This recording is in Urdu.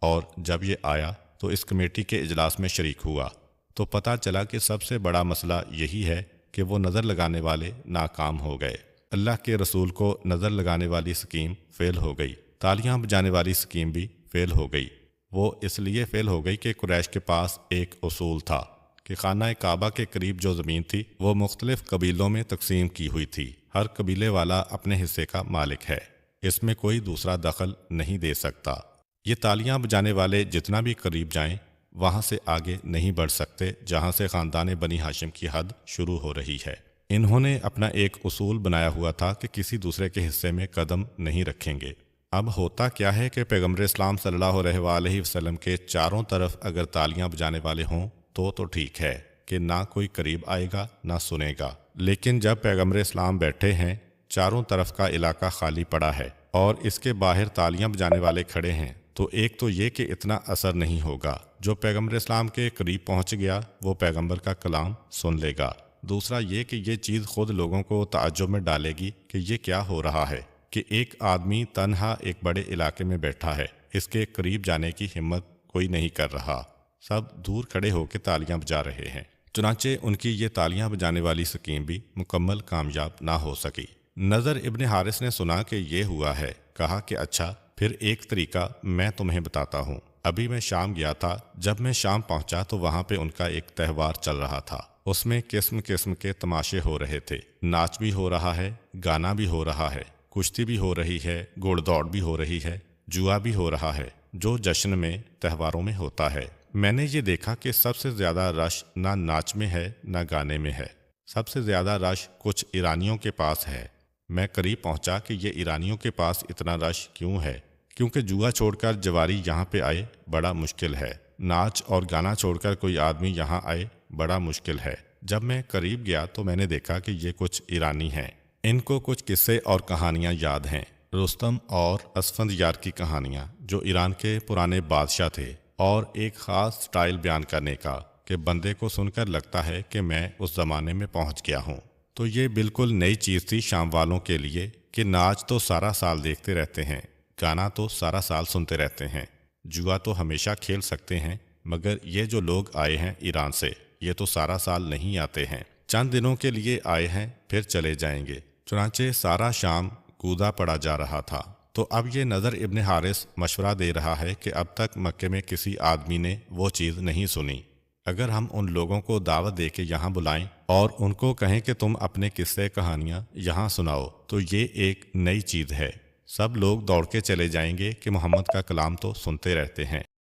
اور جب یہ آیا تو اس کمیٹی کے اجلاس میں شریک ہوا تو پتہ چلا کہ سب سے بڑا مسئلہ یہی ہے کہ وہ نظر لگانے والے ناکام ہو گئے۔ اللہ کے رسول کو نظر لگانے والی اسکیم فیل ہو گئی، تالیاں بجانے والی اسکیم بھی فیل ہو گئی۔ وہ اس لیے فیل ہو گئی کہ قریش کے پاس ایک اصول تھا کہ خانہ کعبہ کے قریب جو زمین تھی وہ مختلف قبیلوں میں تقسیم کی ہوئی تھی، ہر قبیلے والا اپنے حصے کا مالک ہے، اس میں کوئی دوسرا دخل نہیں دے سکتا۔ یہ تالیاں بجانے والے جتنا بھی قریب جائیں وہاں سے آگے نہیں بڑھ سکتے جہاں سے خاندان بنی ہاشم کی حد شروع ہو رہی ہے۔ انہوں نے اپنا ایک اصول بنایا ہوا تھا کہ کسی دوسرے کے حصے میں قدم نہیں رکھیں گے۔ اب ہوتا کیا ہے کہ پیغمبر اسلام صلی اللہ علیہ وآلہ وسلم کے چاروں طرف اگر تالیاں بجانے والے ہوں تو ٹھیک ہے کہ نہ کوئی قریب آئے گا نہ سنے گا، لیکن جب پیغمبر اسلام بیٹھے ہیں، چاروں طرف کا علاقہ خالی پڑا ہے اور اس کے باہر تالیاں بجانے والے کھڑے ہیں، تو ایک تو یہ کہ اتنا اثر نہیں ہوگا، جو پیغمبر اسلام کے قریب پہنچ گیا وہ پیغمبر کا کلام سن لے گا۔ دوسرا یہ کہ یہ چیز خود لوگوں کو تعجب میں ڈالے گی کہ یہ کیا ہو رہا ہے کہ ایک آدمی تنہا ایک بڑے علاقے میں بیٹھا ہے، اس کے قریب جانے کی ہمت کوئی نہیں کر رہا، سب دور کھڑے ہو کے تالیاں بجا رہے ہیں۔ چنانچہ ان کی یہ تالیاں بجانے والی سکیم بھی مکمل کامیاب نہ ہو سکی۔ نضر ابن حارث نے سنا کہ یہ ہوا ہے، کہا کہ اچھا پھر ایک طریقہ میں تمہیں بتاتا ہوں۔ ابھی میں شام گیا تھا، جب میں شام پہنچا تو وہاں پہ ان کا ایک تہوار چل رہا تھا، اس میں قسم قسم کے تماشے ہو رہے تھے، ناچ بھی ہو رہا ہے، گانا بھی ہو رہا ہے، کشتی بھی ہو رہی ہے، گھوڑ دوڑ بھی ہو رہی ہے، جوا بھی ہو رہا ہے، جو جشن میں تہواروں میں ہوتا ہے۔ میں نے یہ دیکھا کہ سب سے زیادہ رش نہ ناچ میں ہے نہ گانے میں ہے، سب سے زیادہ رش کچھ ایرانیوں کے پاس ہے۔ میں قریب پہنچا کہ یہ ایرانیوں کے پاس اتنا رش کیوں ہے، کیونکہ جوا چھوڑ کر جواری یہاں پہ آئے بڑا مشکل ہے، ناچ اور گانا چھوڑ کر کوئی آدمی یہاں آئے بڑا مشکل ہے۔ جب میں قریب گیا تو میں نے دیکھا کہ یہ کچھ ایرانی ہیں، ان کو کچھ قصے اور کہانیاں یاد ہیں، رستم اور اسفندیار کی کہانیاں جو ایران کے پرانے بادشاہ تھے، اور ایک خاص سٹائل بیان کرنے کا کہ بندے کو سن کر لگتا ہے کہ میں اس زمانے میں پہنچ گیا ہوں۔ تو یہ بالکل نئی چیز تھی شام والوں کے لیے کہ ناچ تو سارا سال دیکھتے رہتے ہیں، گانا تو سارا سال سنتے رہتے ہیں، جوا تو ہمیشہ کھیل سکتے ہیں، مگر یہ جو لوگ آئے ہیں ایران سے یہ تو سارا سال نہیں آتے ہیں، چند دنوں کے لیے آئے ہیں پھر چلے جائیں گے۔ چنانچہ سارا شام کودا پڑا جا رہا تھا۔ تو اب یہ نضر ابن حارث مشورہ دے رہا ہے کہ اب تک مکے میں کسی آدمی نے وہ چیز نہیں سنی، اگر ہم ان لوگوں کو دعوت دے کے یہاں بلائیں اور ان کو کہیں کہ تم اپنے قصے کہانیاں یہاں سناؤ تو یہ ایک نئی چیز ہے، سب لوگ دوڑ کے چلے جائیں گے کہ محمد کا کلام تو سنتے رہتے ہیں۔